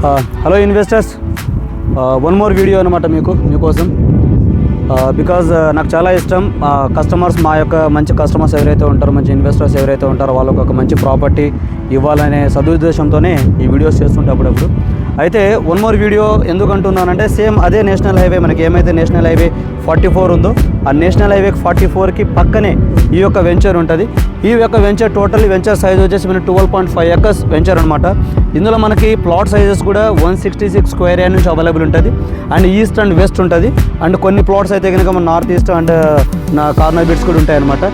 Hello investors, one more video అనమాట మీకోసం. Because నాకు చాలా ఇష్టం కస్టమర్స్, మా యొక్క మంచి కస్టమర్స్ ఎవరైతే ఉంటారో, మంచి ఇన్వెస్టర్స్ ఎవరైతే ఉంటారో వాళ్ళకు ఒక మంచి ప్రాపర్టీ ఇవ్వాలనే సదుద్దేశంతోనే ఈ వీడియోస్ చేస్తుంటే అప్పుడప్పుడు. అయితే వన్ మోర్ వీడియో ఎందుకు అంటున్నానంటే, సేమ్ అదే నేషనల్ హైవే, మనకి ఏమైతే నేషనల్ హైవే 44 ఉందో ఆ నేషనల్ హైవే 44కి పక్కనే ఈ యొక్క వెంచర్ ఉంటుంది. ఈ యొక్క వెంచర్ టోటల్ వెంచర్ సైజ్ వచ్చేసి మనకి 12.5 acres వెంచర్ అనమాట. ఇందులో మనకి ప్లాట్ సైజెస్ కూడా 166 స్క్వేర్ యార్డ్ నుంచి అవైలబుల్ ఉంటుంది. అండ్ ఈస్ట్ అండ్ వెస్ట్ ఉంటుంది. అండ్ కొన్ని ప్లాట్స్ అయితే కనుక మన నార్త్ ఈస్ట్ అండ్ నా కార్నర్ బిట్స్ కూడా ఉంటాయి అనమాట.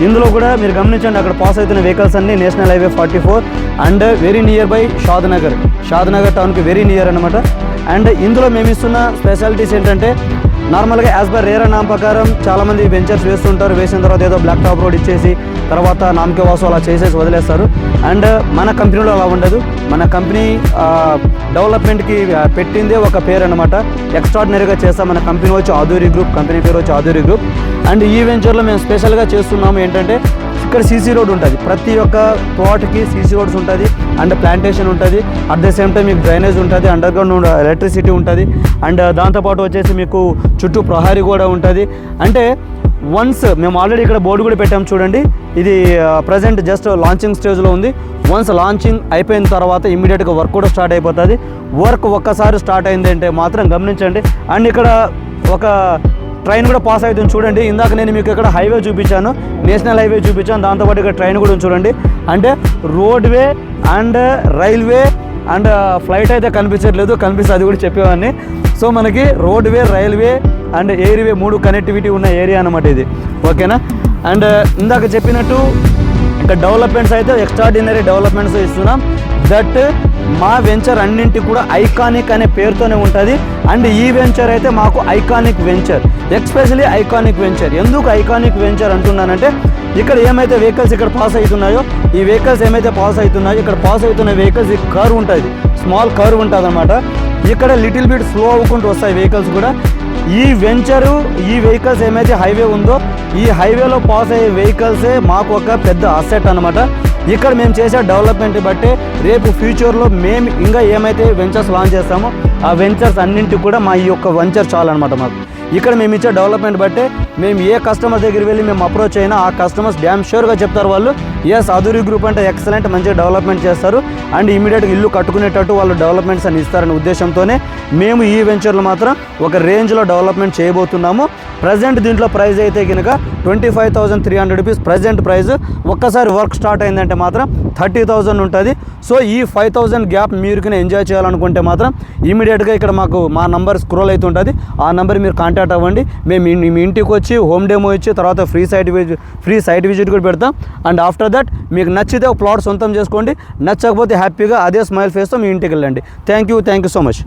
ఇందులో కూడా మీరు గమనించండి, అక్కడ పాస్ అవుతున్న వెహికల్స్ అన్ని national highway 44 and very near by Shadnagar టౌన్కి వెరీ నియర్ అనమాట. అండ్ ఇందులో మేము ఇస్తున్న స్పెషాలిటీస్ ఏంటంటే, నార్మల్గా యాజ్ పర్ రేరా నామ్ ప్రకారం చాలామంది వెంచర్స్ వేస్తుంటారు. వేసిన తర్వాత ఏదో బ్లాక్ టాప్ రోడ్ ఇచ్చేసి తర్వాత నామకే వాసు అలా చేసేసి వదిలేస్తారు. అండ్ మన కంపెనీలో అలా ఉండదు. మన కంపెనీ డెవలప్మెంట్కి పెట్టిందే ఒక పేరు అనమాట. ఎక్స్ట్రాడినరీగా చేస్తాం. మన కంపెనీ వచ్చి ఆధురి గ్రూప్, కంపెనీ పేరు వచ్చి ఆధురి గ్రూప్. అండ్ ఈ వెంచర్లో మేము స్పెషల్గా చేస్తున్నాము ఏంటంటే, ఇక్కడ సీసీ రోడ్ ఉంటుంది. ప్రతి ఒక్క ప్లాట్కి సీసీ రోడ్స్ ఉంటుంది అండ్ ప్లాంటేషన్ ఉంటుంది. అట్ ద సేమ్ టైం మీకు డ్రైనేజ్ ఉంటుంది, అండర్ గ్రౌండ్ ఎలక్ట్రిసిటీ ఉంటుంది. అండ్ దాంతోపాటు వచ్చేసి మీకు చుట్టూ ప్రహారీ కూడా ఉంటుంది. అంటే వన్స్ మేము ఆల్రెడీ ఇక్కడ బోర్డు కూడా పెట్టాము చూడండి. ఇది ప్రజెంట్ జస్ట్ లాంచింగ్ స్టేజ్లో ఉంది. వన్స్ లాంచింగ్ అయిపోయిన తర్వాత ఇమ్మీడియట్గా వర్క్ కూడా స్టార్ట్ అయిపోతుంది. వర్క్ ఒక్కసారి స్టార్ట్ అయింది అంటే మాత్రం గమనించండి. అండ్ ఇక్కడ ఒక ట్రైన్ కూడా పాస్ అవుతుంది చూడండి. ఇందాక నేను మీకు ఇక్కడ హైవే చూపించాను, నేషనల్ హైవే చూపించాను. దాంతోపాటు ఇక్కడ ట్రైన్ కూడా చూడండి. అంటే roadway and railway and flight అయితే కనిపించట్లేదు, కనిపిస్తే అది కూడా చెప్పేవాడిని. సో మనకి roadway, railway and airway 3 connectivity ఉన్న ఏరియా అనమాట ఇది. ఓకేనా. అండ్ ఇందాక చెప్పినట్టు ఇంకా డెవలప్మెంట్స్ అయితే ఎక్స్ట్రాడినరీ డెవలప్మెంట్స్ ఇస్తున్నాం. దట్ మా వెంచర్ అన్నింటి కూడా ఐకానిక్ అనే పేరుతోనే ఉంటుంది. అండ్ ఈ వెంచర్ అయితే మాకు iconic venture, especially iconic venture. ఎందుకు ఐకానిక్ వెంచర్ అంటున్నానంటే, ఇక్కడ ఏమైతే వెహికల్స్ ఇక్కడ పాస్ అవుతున్నాయో, ఈ వెహికల్స్ ఏమైతే పాస్ అవుతున్నాయో, ఇక్కడ పాస్ అవుతున్న వెహికల్స్ ఈ కర్వ్ ఉంటుంది, స్మాల్ కర్వ్ ఉంటుంది అనమాట. ఇక్కడ లిటిల్ బిట్ స్లో అవ్వకుంటూ వస్తాయి వెహికల్స్ కూడా. ఈ వెంచరు, ఈ వెహికల్స్ ఏమైతే హైవే ఉందో, ఈ హైవేలో పాస్ అయ్యే వెహికల్సే మాకు ఒక పెద్ద అసెట్ అనమాట. ఇక్కడ మేము చేసే డెవలప్మెంట్ బట్టే రేపు ఫ్యూచర్లో మేము ఇంకా ఏమైతే వెంచర్స్ లాంచ్ చేస్తామో ఆ వెంచర్స్ అన్నింటికి కూడా మా ఈ యొక్క వెంచర్ చాలన్నమాట. మాకు ఇక్కడ మేము ఇచ్చే డెవలప్మెంట్ బట్టే మేము ఏ కస్టమర్ దగ్గర వెళ్ళి మేము అప్రోచ్ అయినా ఆ కస్టమర్స్ డ్యామ్ షూర్గా చెప్తారు వాళ్ళు, ఎస్ ఆధురి గ్రూప్ అంటే ఎక్సలెంట్, మంచిగా డెవలప్మెంట్ చేస్తారు అండ్ ఇమీడియట్గా ఇల్లు కట్టుకునేటట్టు వాళ్ళు డెవలప్మెంట్స్ అని ఇస్తారనే ఉద్దేశంతోనే మేము ఈ వెంచర్లో మాత్రం ఒక రేంజ్లో డెవలప్మెంట్ చేయబోతున్నాము. ప్రజెంట్ దీంట్లో ప్రైస్ అయితే కనుక 25,300 రూపీస్ ప్రజెంట్ ప్రైస్. ఒక్కసారి వర్క్ స్టార్ట్ అయిందంటే మాత్రం 30,000 ఉంటుంది. సో ఈ 5,000 గ్యాప్ మీరు ఎంజాయ్ చేయాలనుకుంటే మాత్రం ఇమీడియట్గా ఇక్కడ మా నంబర్ స్క్రోల్ అవుతుంటుంది. ఆ నెంబర్ మీరు కాంటాక్ట్ అవ్వండి. మేము మీ ఇంటికి వచ్చి హోమ్ డెమో ఇచ్చి తర్వాత ఫ్రీ సైట్ విజిట్ కూడా పెడతాం. అండ్ ఆఫ్టర్ దట్ మీకు నచ్చితే ఒక ప్లాట్ సొంతం చేసుకోండి, నచ్చకపోతే హ్యాపీగా అదే స్మైల్ ఫేస్తో మీ ఇంటికి వెళ్ళండి. Thank you so much.